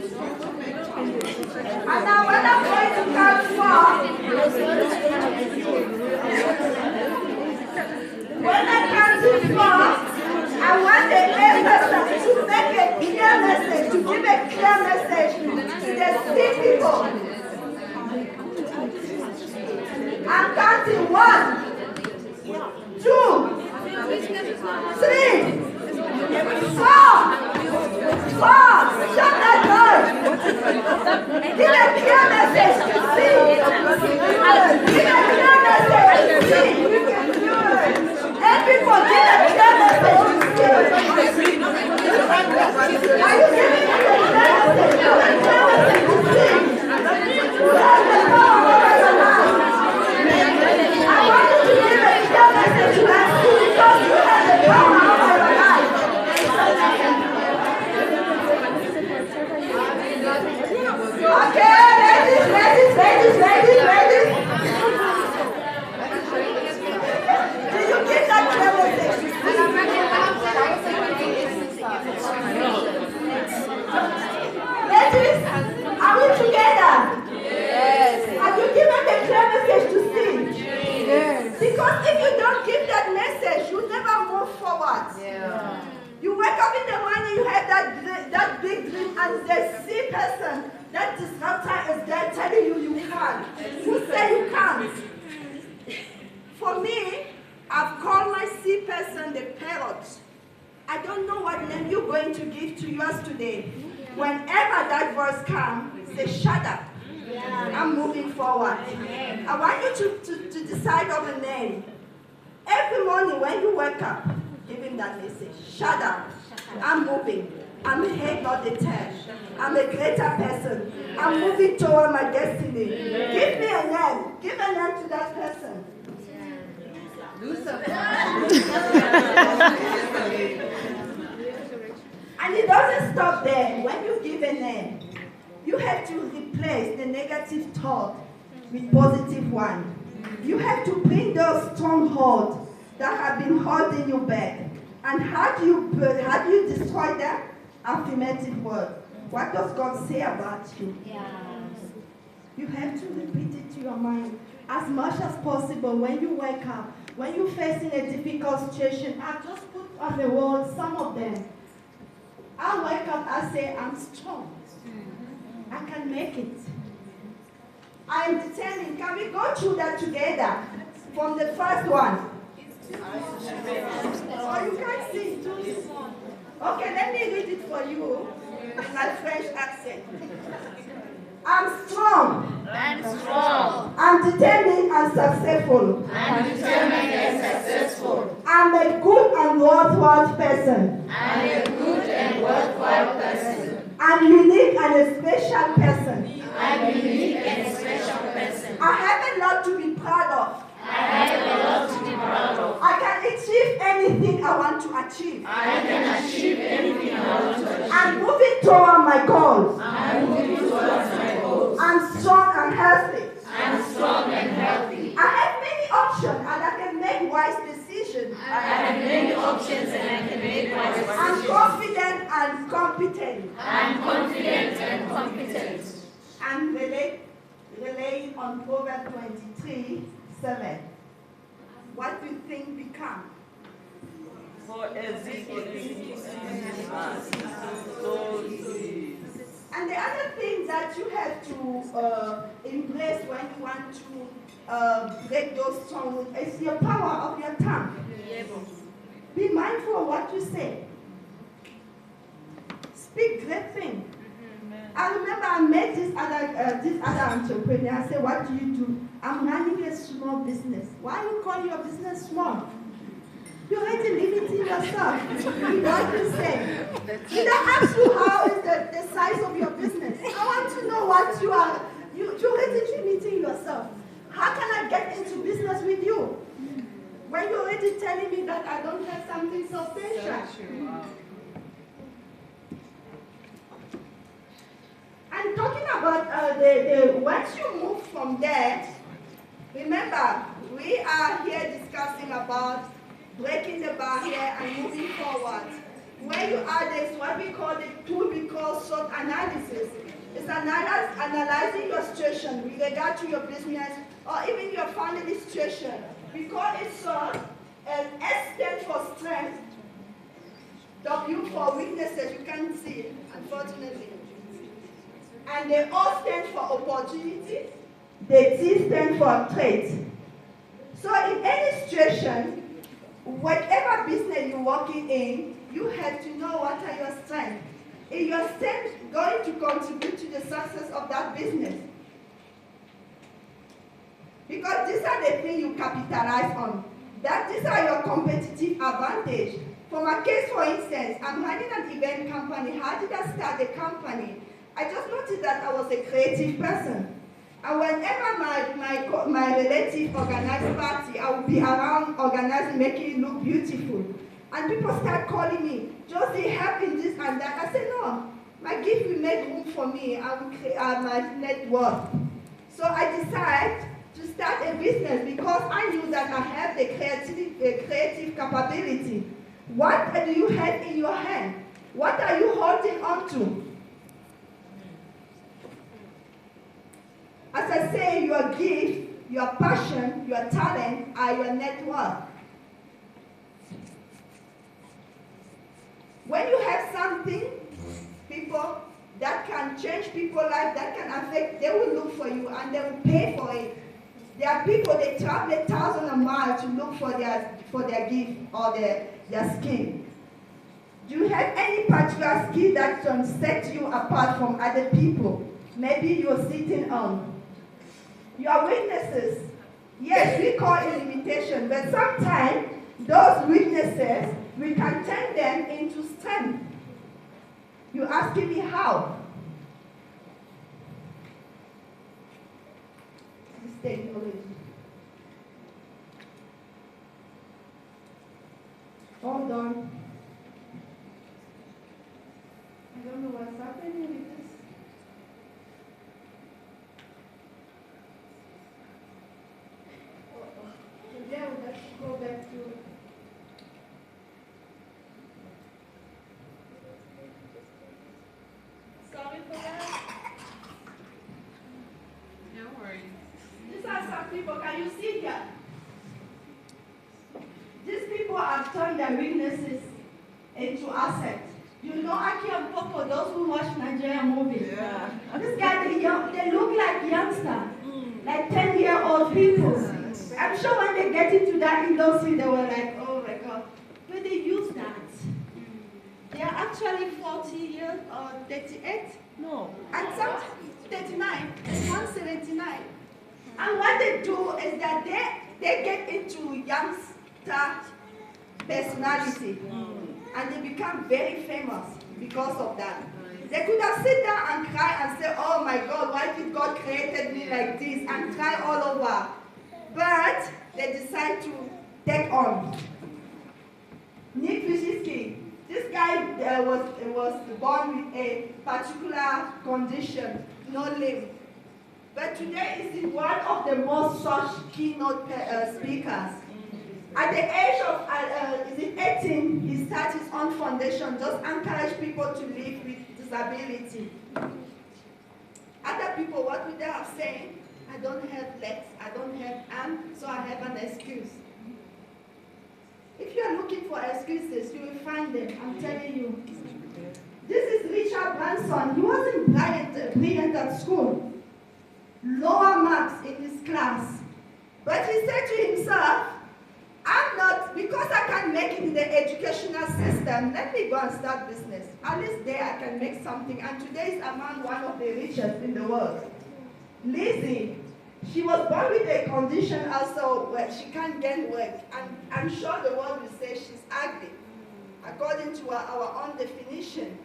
And now when I'm going to count 4, when I count to 4, I want the person to make a clear message, to give a clear message to the sick people. I'm counting 1, 2, 3, 4. Shut that door. Give a clear message to see. Give a clear message to see. Everyone, give a clear message to see. Are you giving me a clear message? Give a clear message to see. You have the power over your life. I want you to give a clear message to us because you have the power over your life. Okay, ladies. Do you get that clear message? Ladies, are we together? Yes. Have you given the clear message to sing? Yes. Because if you don't give that message, you never move forward. Yeah. You wake up in the morning, you have that big dream, and the see person, that disruptor is there telling you can't. Who say you can't? For me, I've called my C person the parrot. I don't know what name you're going to give to yours today. Whenever that voice comes, say, shut up. I'm moving forward. I want you to decide on a name. Every morning when you wake up, give him that message. Shut up. I'm moving. I'm a head, not the tail. I'm a greater person. I'm moving toward my destiny. Give me a name. Give a name to that person. And it doesn't stop there. When you give a name, you have to replace the negative thought with positive one. You have to bring those strongholds that have been holding you back. And how do you destroy them? Affirmative word. What does God say about you? You have to repeat it to your mind as much as possible when you wake up. When you're facing a difficult situation, I just put on the wall some of them. I wake up, I say, I'm strong. I can make it. I am determined. Can we go through that together? From the first one. Oh, you can't see it too. Okay, let me read it for you in my French accent. I'm strong. I'm strong. I'm determined and successful. I'm determined and successful. I'm a good and worthwhile person. I'm a good and worthwhile person. I'm unique and a special person. I'm unique and a special person. I have a lot to be proud of. I have a lot to be proud of. I can achieve anything I want to achieve. I can achieve anything I want to achieve. I'm moving toward my goals. I'm moving towards my goals. I'm strong and healthy. I'm strong and healthy. I have many options and I can make wise decisions. I have many options and I can make wise decisions. I'm confident and competent. I'm confident and competent. I'm relying on Proverbs 23:7. What do you think become? And the other thing that you have to embrace when you want to break those strongholds is your power of your tongue. Be mindful of what you say. Speak great things. I remember I met this other entrepreneur. I said, what do you do? I'm running a small business. Why you call your business small? You're already limiting yourself in what you say. Did I ask you how is the size of your business? I want to know what you are. You're already limiting yourself. How can I get into business with you? When you're already telling me that I don't have something so special. And talking about once you move from there, remember, we are here discussing about breaking the barrier and moving forward. Where you are, there's what we call the tool we call SWOT analysis. It's analyzing your situation with regard to your business or even your family situation. We call it SWOT, and S stands for strength, W for weaknesses, you can't see it, unfortunately. And the O stands for opportunity, the T stands for threat. So in any situation, whatever business you're working in, you have to know what are your strengths. Is your strength going to contribute to the success of that business? Because these are the things you capitalize on. These are your competitive advantage. For my case, for instance, I'm running an event company. How did I start the company? I just noticed that I was a creative person. And whenever my relative organized party, I would be around organizing, making it look beautiful. And people start calling me, Josie, help in this and that. I said, no, my gift will make room for me. I will create my network. So I decided to start a business because I knew that I have the creative capability. What do you have in your hand? What are you holding on to? As I say, your gift, your passion, your talent are your network. When you have something, people that can change people's life, that can affect, they will look for you and they will pay for it. There are people, they travel 1,000 miles to look for their gift or their skill. Do you have any particular skill that can set you apart from other people? Maybe you're sitting on. Your weaknesses, yes, we call it limitation, but sometimes those weaknesses, we can turn them into strength. You're asking me how? This technology. Hold on. I don't know what's happening with this. Yeah, let's go back to it. Sorry for that. No worries. These are some people, can you see that? These people have turned their weaknesses into assets. You know Aki and Popo, those who watch Nigerian movies. Yeah. This guy, they look like youngsters, like 10-year-old people. I'm sure when they get into that industry, they were like, oh my God. But they use that. They are actually 40 years or 38. No. And some 39, and some 79. And what they do is that they get into youngster personality. And they become very famous because of that. They could have sit down and cry and say, oh my God, why did God created me like this? And cry all over. But they decide to take on. Nick Vujicic, this guy was born with a particular condition, no limb. But today is one of the most such keynote speakers. At the age of 18, he started his own foundation, just encourage people to live with disability. Other people, what would they have said? I don't have legs, I don't have arms, so I have an excuse. If you are looking for excuses, you will find them, I'm telling you. This is Richard Branson. He wasn't brilliant at school. Lower marks in his class. But he said to himself, I'm not, because I can't make it in the educational system, let me go and start business. At least there I can make something. And today is among one of the richest in the world. Lizzie, she was born with a condition also where she can't gain weight. And I'm sure the world will say she's ugly, according to our own definition.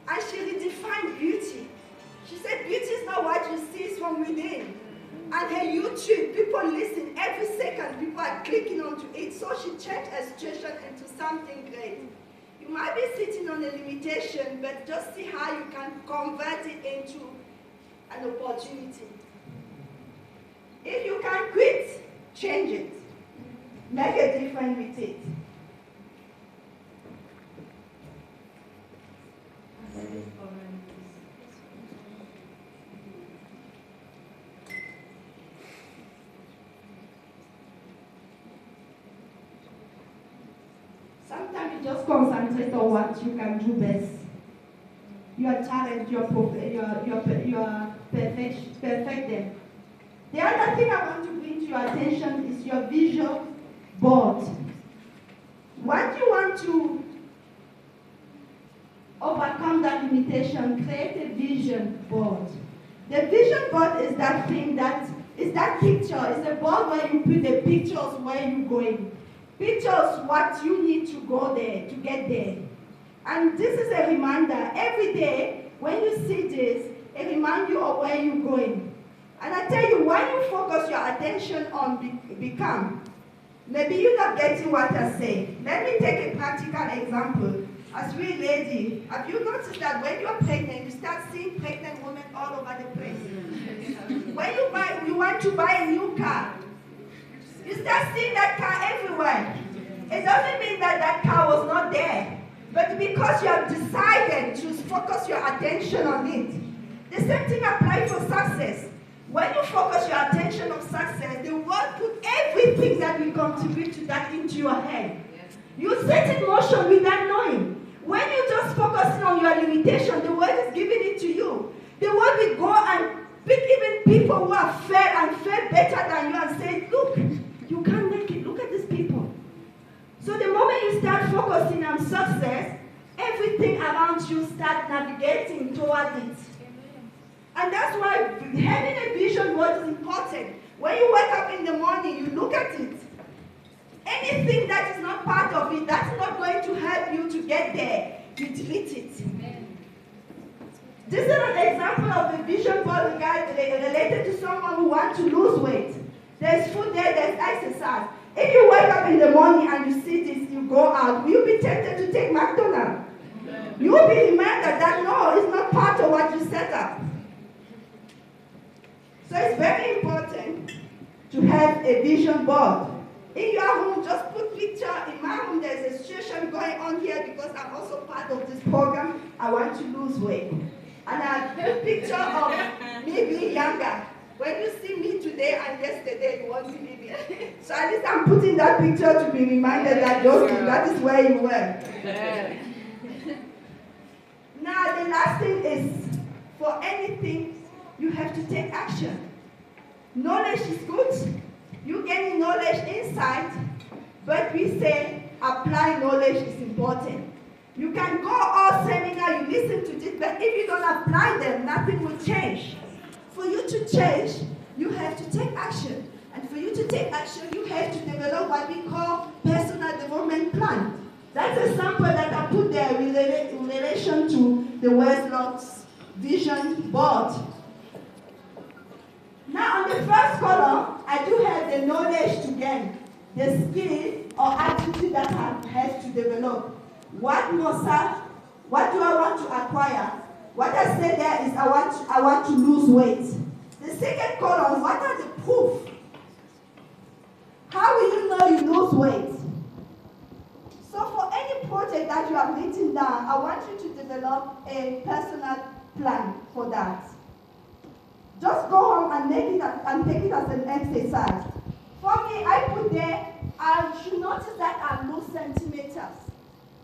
And she redefined beauty. She said beauty is not what you see, it's from within. And her YouTube, people listen every second, people are clicking onto it. So she changed her situation into something great. You might be sitting on a limitation, but just see how you can convert it into an opportunity. If you can quit, change it. Make a difference with it. just concentrate on what you can do best. Your talent, your perfect them. The other thing I want to bring to your attention is your vision board. What you want to overcome that limitation, create a vision board. The vision board is that thing is that picture. It's a board where you put the pictures where you're going. Pictures what you need to go there, to get there. And this is a reminder. Every day, when you see this, it reminds you of where you're going. And I tell you, when you focus your attention on become, maybe you're not getting what I say. Let me take a practical example. As we lady, have you noticed that when you're pregnant, you start seeing pregnant women all over the place? When you want to buy a new car, you start seeing that car everywhere. It doesn't mean that that car was not there, but because you have decided to focus your attention on it. The same thing applies for success. When you focus your attention on success, the world put everything that will contribute to that into your head. You set in motion without knowing. When you just focusing on your limitation, the world is giving it to you. The world will go and pick even people who are fair and fare better than you and say, look, you can't make it. Look at these people. So the moment you start focusing on success, everything around you start navigating toward it. And that's why having a vision board is important. When you wake up in the morning, you look at it. Anything that is not part of it, that's not going to help you to get there, you delete it. This is an example of a vision board related to someone who wants to lose weight. There's food there, there's exercise. If you wake up in the morning and you see this, you go out, will you be tempted to take McDonald's? You will be reminded that no, it's not part of what you set up. So it's very important to have a vision board. In your home, just put picture. In my home, there's a situation going on here because I'm also part of this program. I want to lose weight. And I put picture of me being younger. When you see me today and yesterday, you won't believe it. So at least I'm putting that picture to be reminded that that is where you were. Now, the last thing is, for anything, you have to take action. Knowledge is good. You gain knowledge inside, but we say applying knowledge is important. You can go all seminar, you listen to this, but if you don't apply them, nothing will change. For you to change, you have to take action. And for you to take action, you have to develop what we call personal development plan. That's a sample that I put there in relation to the Westlock's vision board. Now, on the first column, I do have the knowledge to gain, the skill or attitude that I have to develop. What do I want to acquire? What I say there is I want to lose weight. The second column, what are the proof? How will you know you lose weight? So for any project that you have written down, I want you to develop a personal plan for that. Just go home and take it as an exercise. For me, I put there, I should notice that I lose centimeters.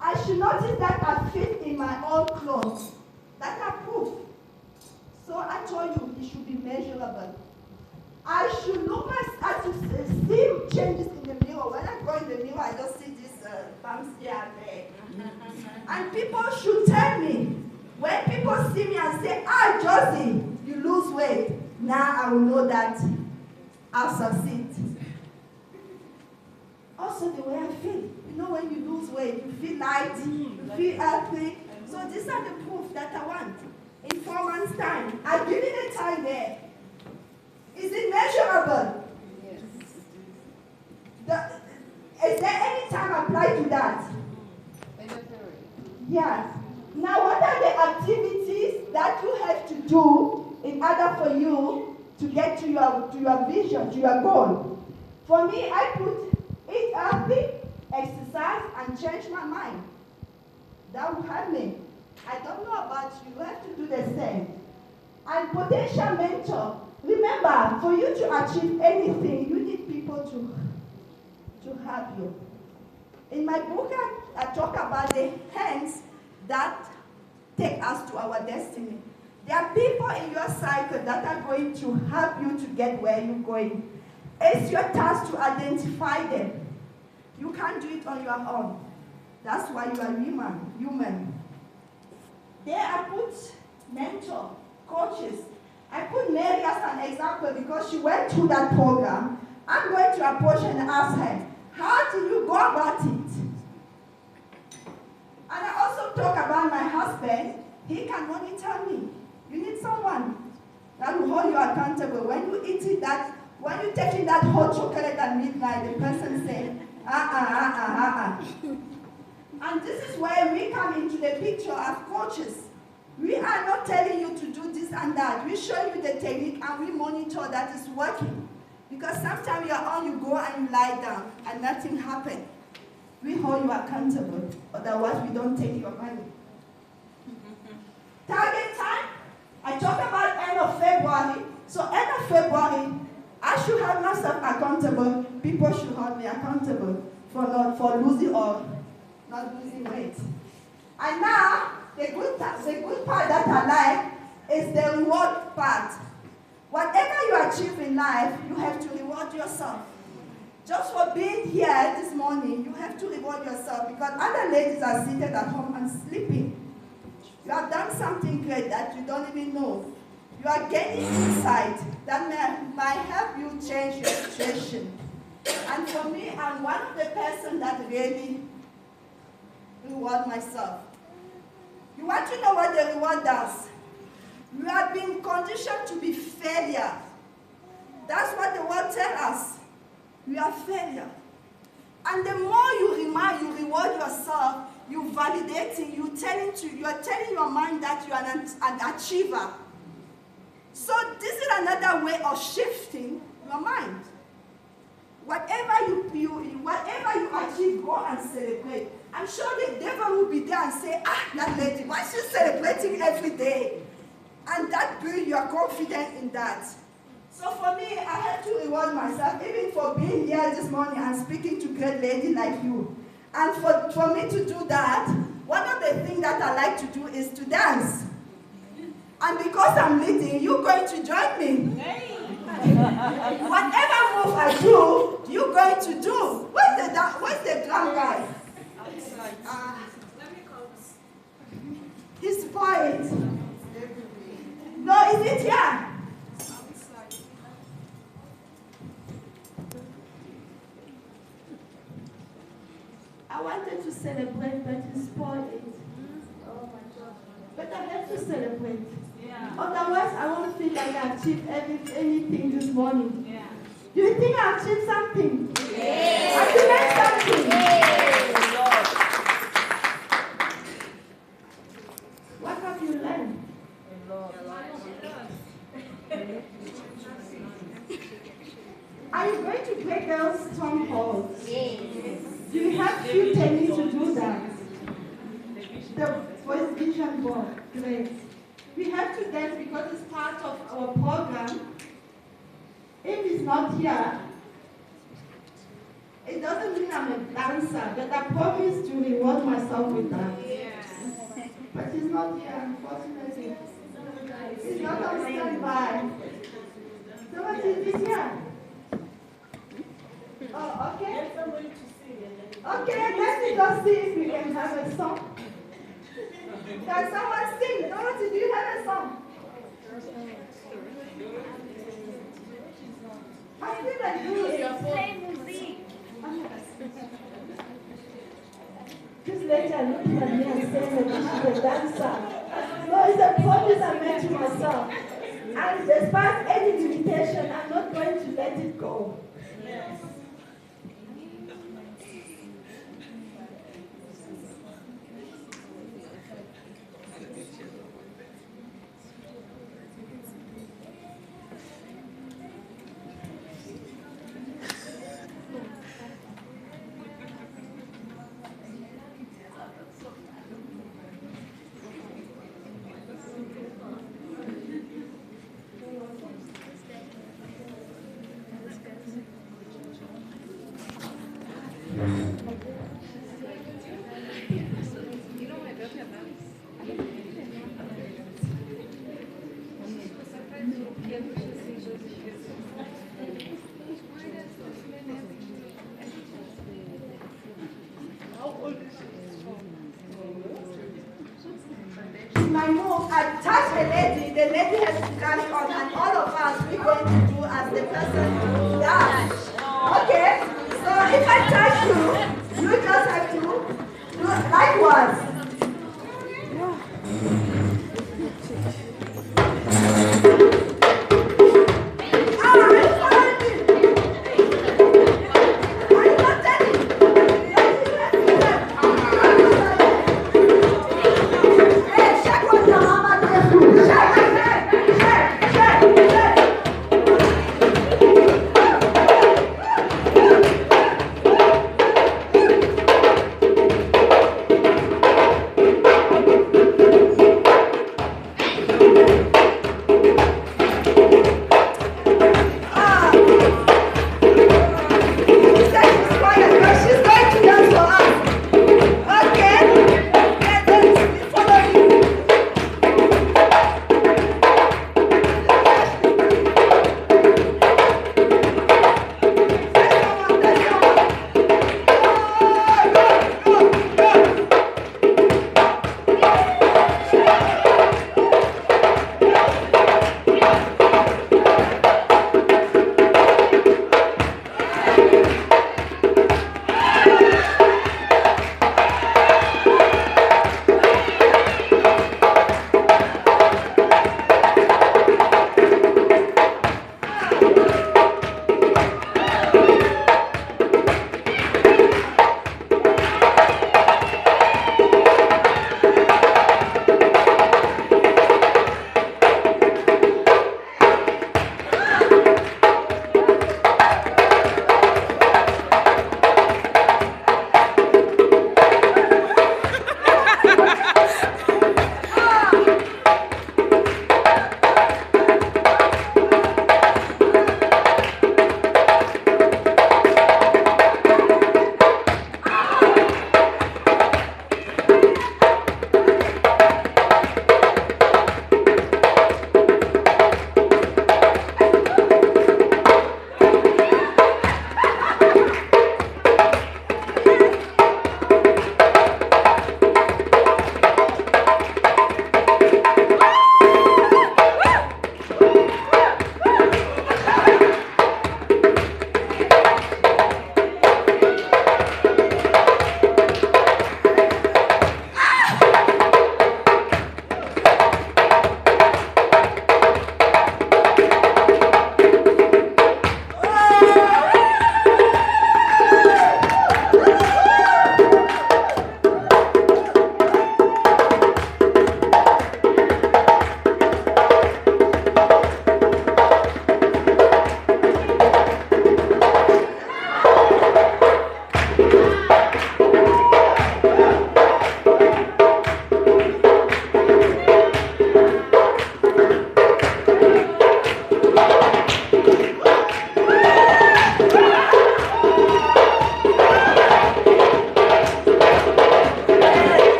I should notice that I fit in my old clothes. That's a proof. So I told you it should be measurable. I should look I should see changes in the mirror. When I go in the mirror, I just see this bumps here and there. And people should tell me. When people see me and say, Josie, you lose weight, now I will know that I'll succeed. Also the way I feel. You know, when you lose weight, you feel light, you feel healthy. So these are the proof that I want. In 4 months' time, I've given a time there. Is it measurable? Yes. Is there any time applied to that? Yes. Now, what are the activities that you have to do in order for you to get to your vision, to your goal? For me, I put eat healthy, exercise, and change my mind. That will help me. I don't know about you. You have to do the same. And potential mentor. Remember, for you to achieve anything, you need people to help you. In my book, I talk about the hands that take us to our destiny. There are people in your cycle that are going to help you to get where you're going. It's your task to identify them. You can't do it on your own. That's why you are human. There I put mentor, coaches. I put Mary as an example because she went through that program. I'm going to approach her and ask her, how do you go about it? And I also talk about my husband. He can monitor me. You need someone that will hold you accountable. When you eat that, when you're taking that hot chocolate at midnight, the person says, And this is where we come into the picture as coaches. We are not telling you to do this and that. We show you the technique and we monitor that it's working. Because sometimes you're on, you go and you lie down and nothing happens. We hold you accountable. Otherwise, we don't take your money. Target time. I talk about end of February. So end of February, I should have myself accountable. People should hold me accountable for losing or not losing weight. And now, the good part that I like is the reward part. Whatever you achieve in life, you have to reward yourself. Just for being here this morning, you have to reward yourself because other ladies are seated at home and sleeping. You have done something great that you don't even know. You are gaining insight that might help you change your situation. And for me, I'm one of the person that really reward myself. You want to know what the reward does? You have been conditioned to be failure. That's what the word tells us. You are failure. And the more you reward yourself, you're validating, you are telling your mind that you are an achiever. So this is another way of shifting your mind. Whatever you achieve, go and celebrate. I'm sure the devil will be there and say, that lady, why is she celebrating every day? And that builds your confidence in that. So for me, I have to reward myself, even for being here this morning and speaking to great ladies like you. And for me to do that, one of the things that I like to do is to dance. And because I'm leading, you're going to join me. Whatever move I do, you're going to do. Where's the drum guy? He's quiet. No, is it here? I wanted to celebrate, but you spoiled it. Oh my God. But I have to celebrate. Yeah. Otherwise, I won't feel like I achieved anything this morning. Yeah. Do you think I achieved something? Yes. I learned something. Yes. What have you learned? Are you going to break those strongholds? Yes. Do you have few techniques to do that? The voice vision board. Great. We have to dance because it's part of our program. If it's not here, it doesn't mean I'm a dancer, but I promise to reward myself with that. Yes. But it's not here, unfortunately. It's not on standby. So what is it here? Oh, okay. Okay, let's just see if we can have a song. Can someone sing? Dorothy, do you have a song? I feel like doing music. This lady looking at me and saying that she's a dancer. No, it's a promise I made to myself. And despite any limitation, I'm not going to let it go. Yes. My move, I touch the lady has to carry on, and all of us, we're going to do as the person does. Okay? So if I touch you, you just have to do likewise.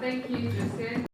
Thank you, Justin.